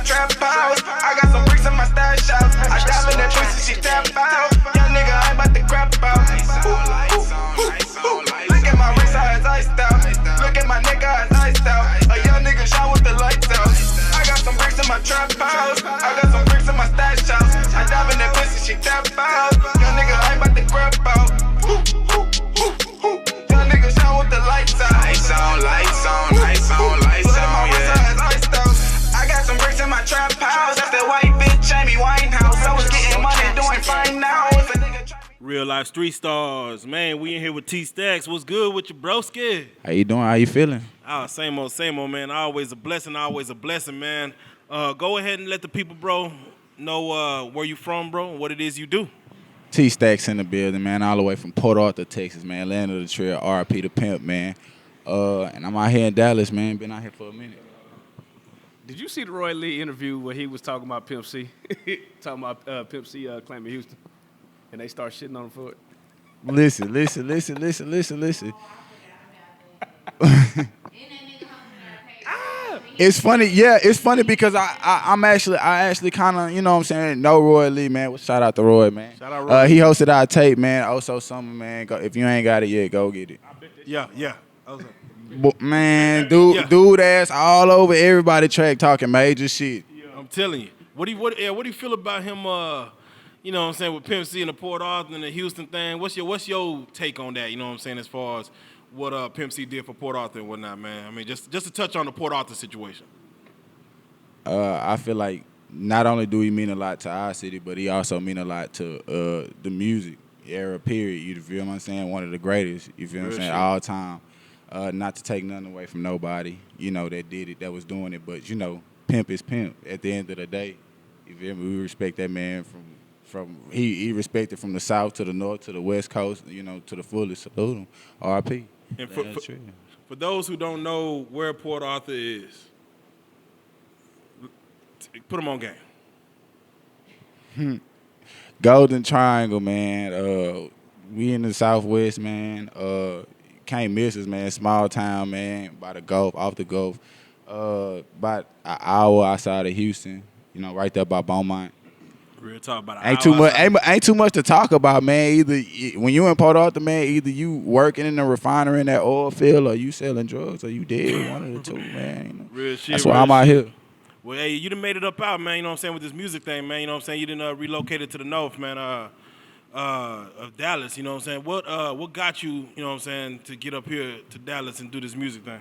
trap house. I got some bricks in my stash house. I dive in that pussy, she tap out. Young nigga, I ain't about to crap out. Look at my wrist, how it's iced out. Look at my neck, how it's iced out. A young nigga shot with the lights out. I got some bricks in my trap house. I got some bricks in my stash house. I dive in that pussy, she tap out. Young nigga, I ain't about to crap out. Young nigga shot with the lights out. Lights on, lights on, lights on, lights on, yeah. I got some bricks in my trap house. That's that white bitch, Amy Winehouse. I was getting money, doing fine now. Real life street stars, man. We in here with Stacxx. What's good with you, broski? How you doing? How you feeling? Same old, man. Always a blessing, man. Go ahead and let the people, bro, know where you from, bro, and what it is you do. Stacxx in the building, man. All the way from Port Arthur, Texas, man. Land of the trail, RP the Pimp, man. And I'm out here in Dallas, man. Been out here for a minute. Did you see the Roy Lee interview where he was talking about Pimp C? Talking about Pimp C claiming Houston. And they start shitting on him for it. Listen. It's funny, yeah. It's funny because I actually kind of, you know what I'm saying, know Roy Lee, man. Well, shout out to Roy, man. Shout out Roy. He hosted our tape, man. Also summer, man. If you ain't got it yet, go get it. Yeah. Man, dude ass all over everybody track talking major shit. I'm telling you. What do you feel about him? You know what I'm saying, with Pimp C and the Port Arthur and the Houston thing? What's your take on that? You know what I'm saying, as far as what Pimp C did for Port Arthur and whatnot, man. I mean, just to touch on the Port Arthur situation. I feel like not only do he mean a lot to our city, but he also mean a lot to the music era. Period. You feel what I'm saying? One of the greatest. You feel what I'm saying? All time. Not to take nothing away from nobody, you know, that did it, that was doing it, but you know, Pimp is Pimp. At the end of the day, you feel me? We respect that man from he respected from the south to the north to the west coast, you know, to the fullest. Salute him. RP. And for those who don't know where Port Arthur is, put them on game. Golden Triangle, man. We in the Southwest, man. Can't miss us, man. Small town, man. By the Gulf, off the Gulf. About an hour outside of Houston. You know, right there by Beaumont. Real talk about Ain't too much to talk about, man. Either when you in Port Arthur, man, either you working in the refinery in that oil field, or you selling drugs, or you dead. One of the two, man. You know? Real shit. That's why I'm out here. Well, hey, you done made it up out, man. You know what I'm saying, with this music thing, man. You know what I'm saying. You done relocated to the north, man. Of Dallas. You know what I'm saying. What got you? You know what I'm saying, to get up here to Dallas and do this music thing?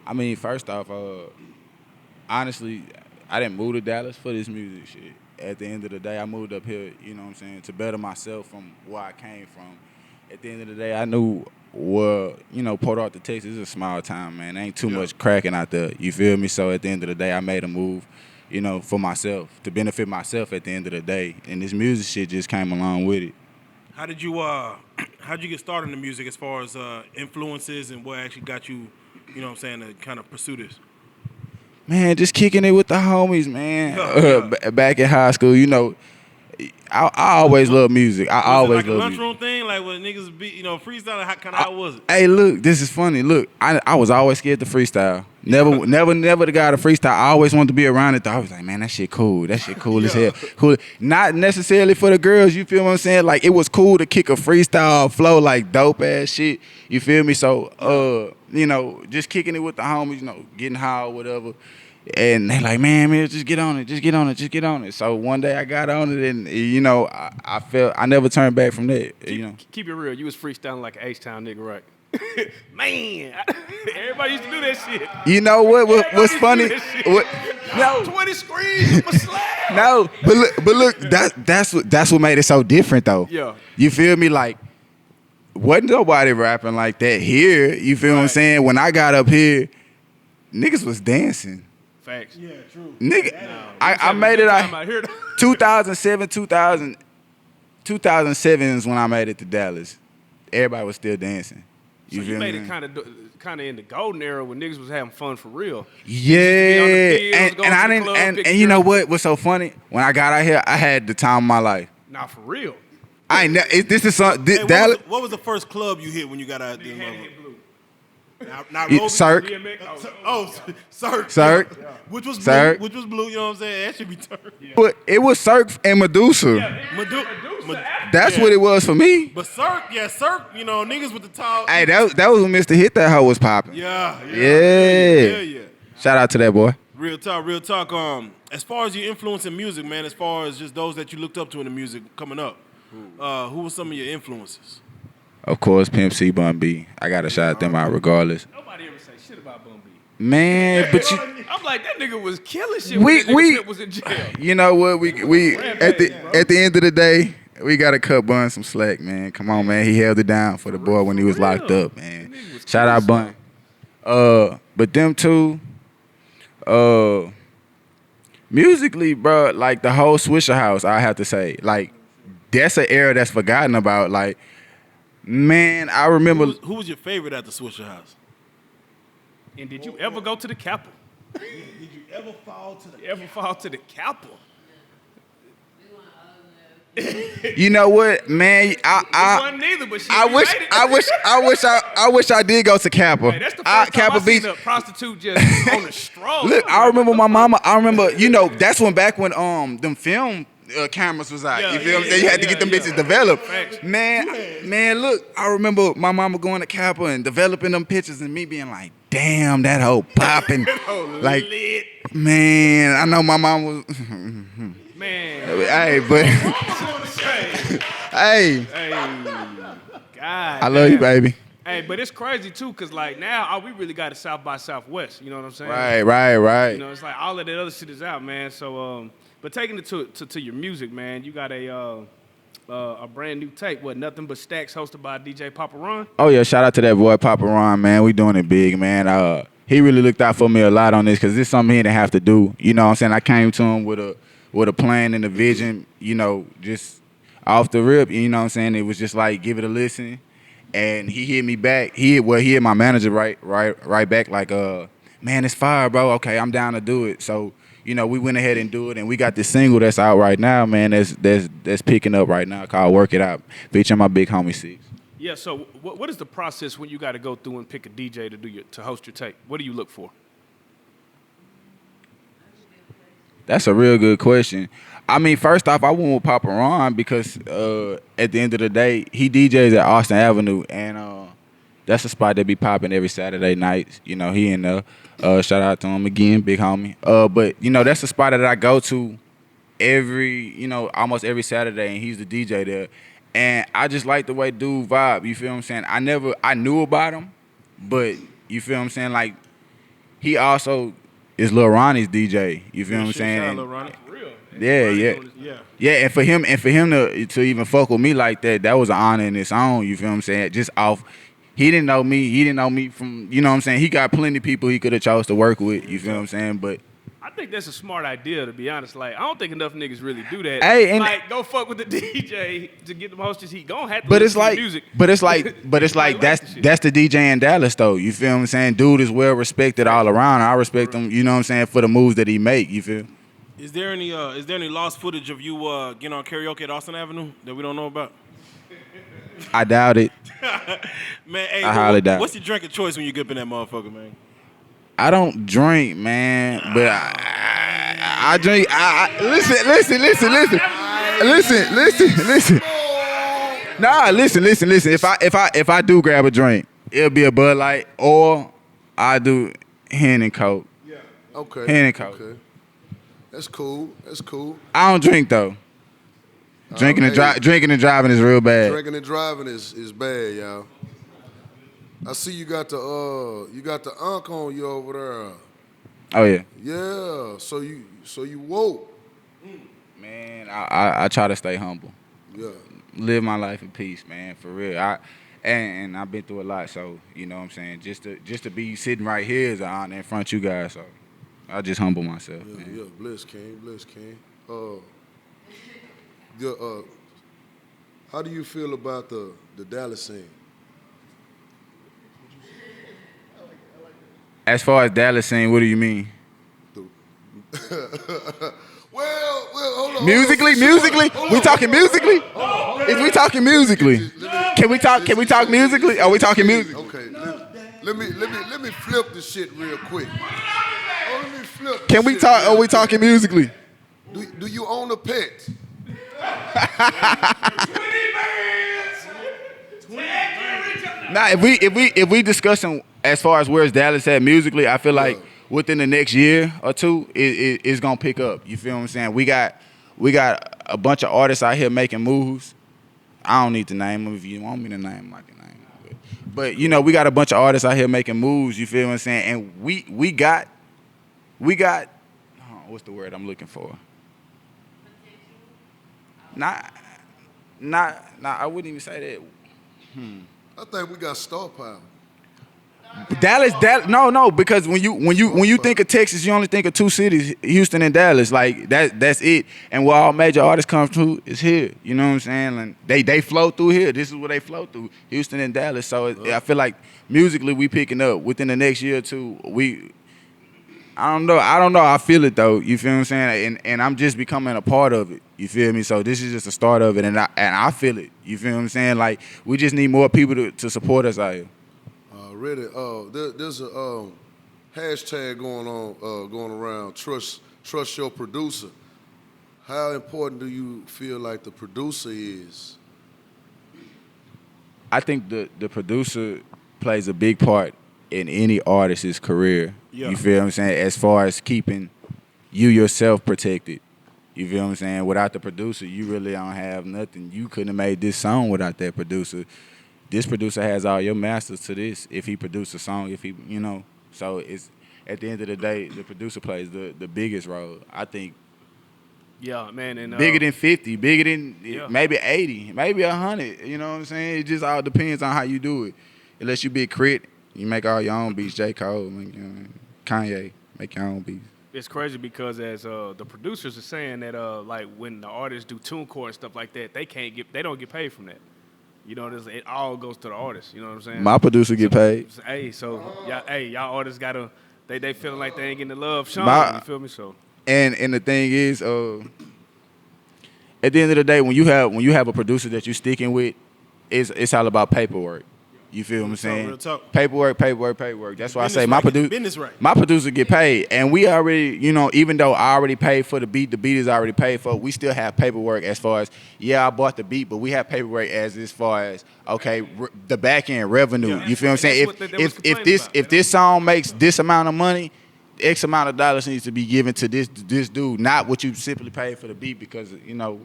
I mean, first off, honestly, I didn't move to Dallas for this music shit. At the end of the day, I moved up here, you know what I'm saying, to better myself from where I came from. At the end of the day, I knew, well, you know, Port Arthur, Texas is a small town, man. Ain't too much cracking out there. You feel me? So at the end of the day, I made a move, you know, for myself, to benefit myself at the end of the day. And this music shit just came along with it. How'd you get started in the music as far as influences and what actually got you, you know what I'm saying, to kind of pursue this? Man, just kicking it with the homies, man. Back in high school, you know, I always loved music. I always loved music. Lunchroom thing, like when niggas be, you know, freestyling. How was it? Hey, look, this is funny. Look, I was always scared to freestyle. Never the guy to freestyle. I always wanted to be around it. I was like, man, that shit cool. That shit cool as hell. Cool. Not necessarily for the girls. You feel what I'm saying? Like, it was cool to kick a freestyle flow, like dope ass shit. You feel me? So, you know, just kicking it with the homies. You know, getting high or whatever. And they like, man, just get on it. So one day I got on it, and you know, I felt I never turned back from that. You know, keep it real. You was freestyling like an H-Town nigga, right? Man, everybody used to do that shit. You know what's funny? No, 20 screens, I'm a slap. No, but look, that's what made it so different though. Yeah, you feel me? Like, wasn't nobody rapping like that here. You feel what I'm saying? When I got up here, niggas was dancing. Facts. Yeah, true. Nigga, I made it out here. 2007 is when I made it to Dallas. Everybody was still dancing. So you made it kind of in the golden era when niggas was having fun for real. Yeah, and I didn't. And you know what's so funny? When I got out here, I had the time of my life. Nah, for real. This is something. Hey, Dallas. What was the first club you hit when you got out there? Not Yeah, Roby. Cirque. Cirque. Cirque. Which was blue. Cirque. Which was blue. You know what I'm saying? That should be turned. But it was Cirque and Medusa. That's what it was for me. But Cirque, you know, niggas with the tall. Hey, that was when Mr. Hit That Hoe was popping. Yeah. Shout out to that boy. Real talk. As far as your influence in music, man, as far as just those that you looked up to in the music coming up, who were some of your influences? Of course, Pimp C, Bun B. I gotta shout them out regardless. Nobody ever say shit about Bun B. Man, but you. I'm like, that nigga was killing shit when that nigga Pimp was in jail. You know what? We at the end of the day, we gotta cut Bun some slack, man. Come on, man. He held it down for the boy when he was locked up, man. Shout out Bun. But them two, musically, bro, like the whole Swisher House, I have to say, like that's an era that's forgotten about. Like, man, I remember. Who was your favorite at the Swisher House? And did you ever go to the Capitol? Did you ever fall to the? Capitol? You know what, man? I wasn't neither, but I wish I did go to Kappa. Hey, that's the first time Kappa I seen Beach. a prostitute just on a stroll. Look, I remember my mama. I remember, you know, that's back when them film cameras was out. You feel what I'm saying? You had to get them bitches developed. Facts. Man, look, I remember my mama going to Kappa and developing them pictures and me being like, damn, that hoe popping. Like, lit. man, I know my mom was. Man. Hey, but hey, God. I love you, baby. Hey, but it's crazy too, cause like now we really got it South by Southwest. You know what I'm saying? Right. You know, it's like all of that other shit is out, man. So, but taking it to your music, man, you got a brand new tape. What? Nothing but Stacxx, hosted by DJ Papa Ron. Oh yeah, shout out to that boy Papa Ron, man. We doing it big, man. He really looked out for me a lot on this, cause this is something he didn't have to do. You know what I'm saying? I came to him with a plan and a vision, you know, just off the rip. You know what I'm saying? It was just like, give it a listen. And he hit me back. He hit my manager right back like, man, it's fire, bro. Okay, I'm down to do it. So, you know, we went ahead and do it, and we got this single that's out right now, man, that's picking up right now called Work It Out, featuring my big homie Stacxx. Yeah, so what is the process when you got to go through and pick a DJ to host your tape? What do you look for? That's a real good question. I mean, first off, I went with Papa Ron because at the end of the day, he DJs at Austin Avenue, and that's a spot that be popping every Saturday night. You know, he in there. Shout out to him again, big homie. But, you know, that's a spot that I go to almost every Saturday, and he's the DJ there. And I just like the way dude vibe, you feel what I'm saying? I knew about him, but you feel what I'm saying? Like, he also is Lil Ronnie's DJ. You feel what I'm saying? Lil Ronnie. Yeah. And for him to even fuck with me like that was an honor in its own. You feel what I'm saying? Just off, he didn't know me from, you know what I'm saying? He got plenty of people he could have chose to work with. You feel what I'm saying? But I think that's a smart idea, to be honest. Like, I don't think enough niggas really do that. Hey, and like, go fuck with the DJ to get them hostess. He gonna have to but listen it's to music. but it's like that's the DJ in Dallas though. You feel what I'm saying? Dude is well respected all around. I respect him, you know what I'm saying, for the moves that he make, you feel? Is there any lost footage of you getting on karaoke at Austin Avenue that we don't know about? I doubt it. Man, hey, I highly doubt. What's your drink of choice when you get up in that motherfucker, man? I don't drink, man, but I drink. Listen. Nah, listen. If I do grab a drink, it'll be a Bud Light or I do Hen and Coke. Yeah. Okay. Hen and Coke. Okay. That's cool. I don't drink though. Drinking and driving is real bad. Drinking and driving is bad, y'all. I see you got the unk on you over there. Oh yeah. Yeah. So you woke. Man, I try to stay humble. Yeah. Live my life in peace, man, for real. And I've been through a lot, so you know what I'm saying. Just to be sitting right here is an honor in front of you guys, so I just humble myself. Yeah, man. yeah. Bliss King. How do you feel about the Dallas scene? As far as Dallas scene, what do you mean? Well, hold on. Musically? We talking musically? Is we talking musically? Can we talk musically? Are we talking music? Okay. Let me flip the shit real quick. Oh, let me flip. Can we talk? Are we talking musically? Do you own a pet? Nah, if we discussing as far as where's Dallas at musically, I feel like within the next year or two, it's gonna pick up. You feel what I'm saying? We got a bunch of artists out here making moves. I don't need to name them. If you want me to name them, I can name them. But you know, we got a bunch of artists out here making moves. You feel what I'm saying? And we got what's the word I'm looking for? Not. I wouldn't even say that. I think we got star power. Dallas, no, because when you think of Texas, you only think of two cities, Houston and Dallas. Like that's it. And where all major artists come to is here. You know what I'm saying? And they flow through here. This is where they flow through, Houston and Dallas. So I feel like musically we picking up within the next year or two. I don't know. I feel it though. You feel what I'm saying? And I'm just becoming a part of it. You feel me? So this is just the start of it, and I feel it. You feel what I'm saying? Like we just need more people to support us out here. Really, there's a hashtag going around. Trust your producer. How important do you feel like the producer is? I think the producer plays a big part in any artist's career. Yeah. You feel what I'm saying? As far as keeping you yourself protected. You feel what I'm saying? Without the producer, you really don't have nothing. You couldn't have made this song without that producer. This producer has all your masters to this. If he produced a song, so it's at the end of the day, the producer plays the biggest role. I think. Yeah, man, and bigger than 50, bigger than maybe 80, maybe 100. You know what I'm saying? It just all depends on how you do it. Unless you big crit, you make all your own beats. J. Cole, Kanye, make your own beats. It's crazy because as the producers are saying that like when the artists do TuneCore and stuff like that, they don't get paid from that. You know, it all goes to the artist. You know what I'm saying? My producer get paid. Hey, so y'all artists gotta they feeling like they ain't getting the love shown. You feel me? So and the thing is, at the end of the day, when you have a producer that you're sticking with, it's all about paperwork. You feel what I'm saying? Real talk. Paperwork. That's why I say my producer get paid. And we already, even though I already paid for the beat is already paid for, we still have paperwork as far as, I bought the beat, but we have paperwork as far as, okay, the back end revenue. You feel what I'm saying? If this song makes this amount of money, X amount of dollars needs to be given to this dude, not what you simply paid for the beat because,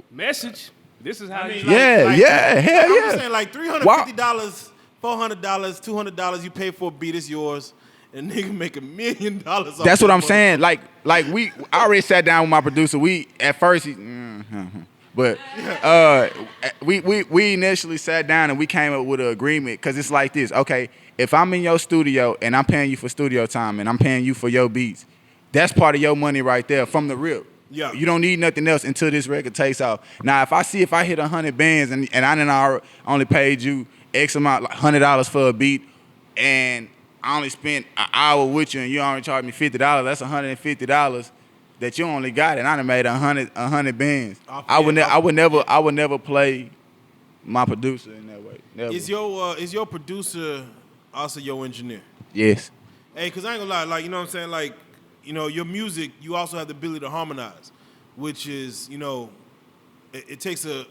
Message. This is how hell yeah. I'm just saying like $350. $400, $200 you pay for a beat is yours, and nigga make $1 million. That's what I'm saying. Like I already sat down with my producer. We at first, but we initially sat down and we came up with an agreement because it's like this. Okay, if I'm in your studio and I'm paying you for studio time and I'm paying you for your beats, that's part of your money right there from the rip. Yeah. You don't need nothing else until this record takes off. Now, if I hit 100 bands and I done only paid you X amount, like $100 for a beat, and I only spent an hour with you, and you only charged me $50. That's $150 that you only got, and I done made 100 bands. I would never play my producer in that way. Never. Is your producer also your engineer? Yes. Hey, cause I ain't gonna lie, like you know what I'm saying, like your music, you also have the ability to harmonize, which is it takes a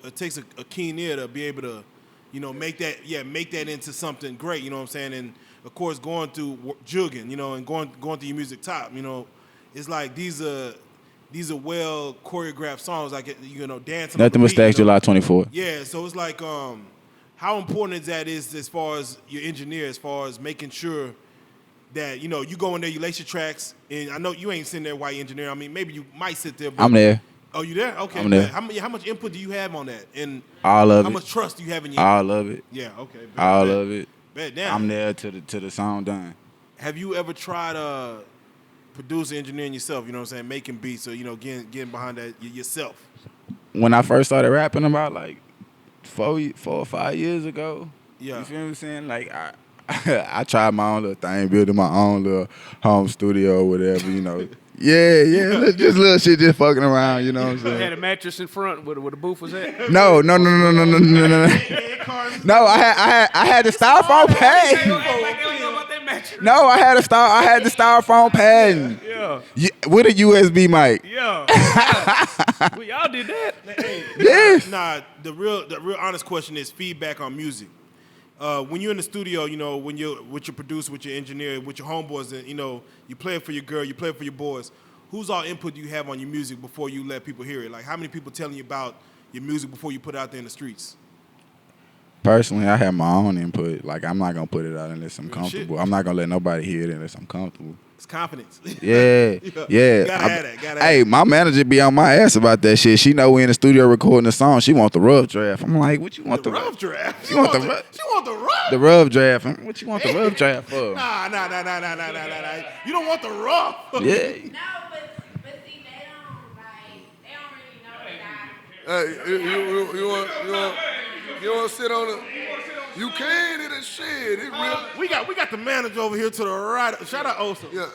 keen ear to be able to. Make that into something great, you know what I'm saying? And of course, going through jugging, and going through your music top, it's like these are well choreographed songs, like dancing. Nothing but Stacxx, July 24th. Yeah, so it's like how important is as far as your engineer, as far as making sure that you go in there, you lace your tracks, and I know you ain't sitting there while you engineer. I mean, maybe you might sit there. But I'm there. Oh, you there? Okay. I'm there. How much input do you have on that? And all of it. How much trust do you have in your all of it? Yeah. Okay. All of it. Bet down. I'm there to the song done. Have you ever tried producing, engineering yourself? You know what I'm saying, making beats, or getting behind that yourself? When I first started rapping about like 4 or 5 years ago. Yeah. You feel what I'm saying? Like I tried my own little thing, building my own little home studio or whatever. Yeah, just little shit, just fucking around, you know what I'm saying? Had a mattress in front where the booth was at? No. No, I had the styrofoam pad. No, I had the styrofoam patent. Yeah. With a USB mic. Yeah. Well, y'all did that. Hey, Yes. Nah, the real honest question is feedback on music. When you're in the studio, you know, when you're with your producer, with your engineer, with your homeboys, and you know, you play it for your girl, you play it for your boys. Whose all input do you have on your music before you let people hear it? Like, how many people telling you about your music before you put it out there in the streets? Personally, I have my own input. Like, I'm not gonna put it out unless I'm comfortable. shit. I'm not gonna let nobody hear it unless I'm comfortable. It's confidence. Yeah, yeah. Gotta have that. Gotta Hey, have my manager be on my ass about that shit. She know we in the studio recording a song. She want the rough draft. I'm like, what you want the the rough draft. She want the rough. She want the rough. The rough draft. What you want the rough draft for? Nah. You don't want the rough. Yeah. No, but see, they don't really know that. Hey, you want to sit on it? You can in the shit. It real. We got the manager over here to the right. Shout out Osa. Yeah.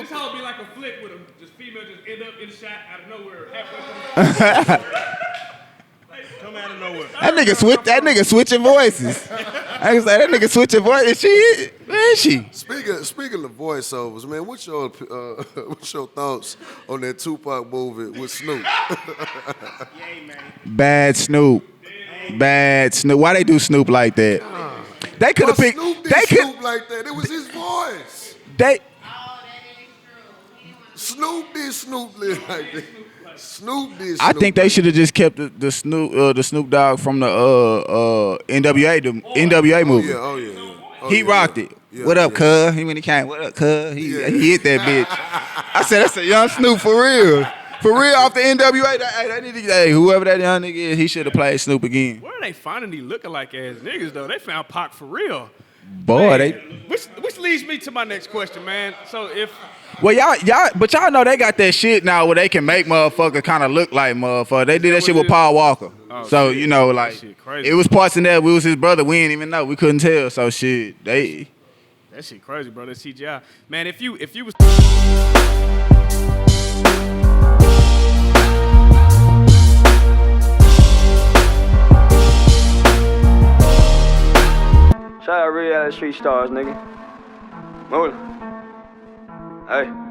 This whole be like a flick with them. Just female just end up in the shot out of nowhere. Halfway through. Come out of nowhere. That nigga switching voices. I was like, that nigga switching voices. Where is she? Speaking of voiceovers, man, what's your thoughts on that Tupac movie with Snoop? Bad Snoop. Why they do Snoop like that? They could have picked. Snoop did They could. Snoop like that. It was his voice. They. Oh, that is true. He didn't want to Snoop did Snoop live like that. Snoop did. I Snoop think they like should have just kept the Snoop Dogg from the NWA movie. Oh yeah. Oh, He yeah, rocked yeah. it. Yeah, What up, yeah. cuz? He when he came, what up, cuz? He hit that bitch. I said, that's a young Snoop for real. For real, off the NWA. That need to, whoever that young nigga is, he should have played Snoop again. Where are they finding these lookalike ass niggas though? They found Pac for real. Boy, they. Which leads me to my next question, man. So if Well, y'all know they got that shit now where they can make motherfuckers kind of look like motherfuckers. They did that shit with Paul Walker. So, shit. you know, like, That shit crazy. it was parts in there. We was his brother. We didn't even know. We couldn't tell. So, shit, they. that shit crazy, bro. That CGI. Man, if you was Shout out Reallyfe Street Starz, nigga. Moolah. Hey.